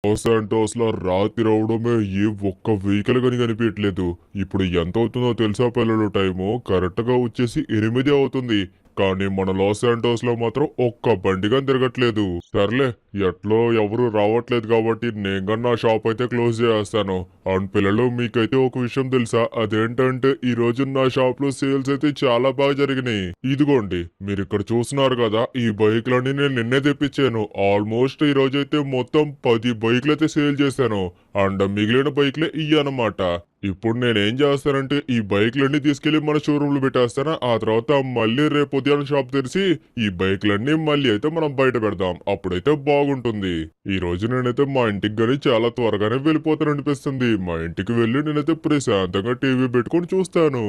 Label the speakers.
Speaker 1: Loss Santos లో రాత్రి అవడమే ఏ ఒక్క వెహికల్ గాని కనిపించట్లేదు. ఇప్పుడు ఎంత అవుతుందో తెలుసా పిల్లలు టైము? కరెక్ట్ గా వచ్చేసి 8 అవుతుంది. కానీ మన లాస్ శాంటోస్ లో మాత్రం ఒక్క బండి గాని తిరగట్లేదు. సర్లే, ఎట్లో ఎవరు రావట్లేదు కాబట్టి నేను గాని నా షాప్ అయితే క్లోజ్ చేస్తాను. అండ్ పిల్లలు, మీకైతే ఒక విషయం తెలుసా? అదేంటంటే ఈ రోజు నా షాప్ లో సేల్స్ అయితే చాలా బాగా జరిగినాయి. ఇదిగోండి, మీరు ఇక్కడ చూస్తున్నారు కదా, ఈ బైక్లన్నీ నేను నిన్నే తెప్పించాను. ఆల్మోస్ట్ ఈ రోజైతే మొత్తం 10 బైక్లు అయితే సేల్ చేశాను. అండ్ మిగిలిన బైక్లే ఇయ్యనమాట. ఇప్పుడు నేనేం చేస్తానంటే ఈ బైక్లన్నీ తీసుకెళ్లి మన షోరూమ్ లో పెట్టేస్తాను. ఆ తర్వాత మళ్ళీ రేపు ఉదయం షాప్ తెరిచి ఈ బైక్లన్నీ మళ్ళీ అయితే మనం బయట పెడదాం. అప్పుడైతే బాగుంటుంది. ఈ రోజు నేనైతే మా ఇంటికి గాని చాలా త్వరగానే వెళ్ళిపోతాను అనిపిస్తుంది. మా ఇంటికి వెళ్ళి నేనైతే ప్రశాంతంగా టీవీ పెట్టుకొని చూస్తాను.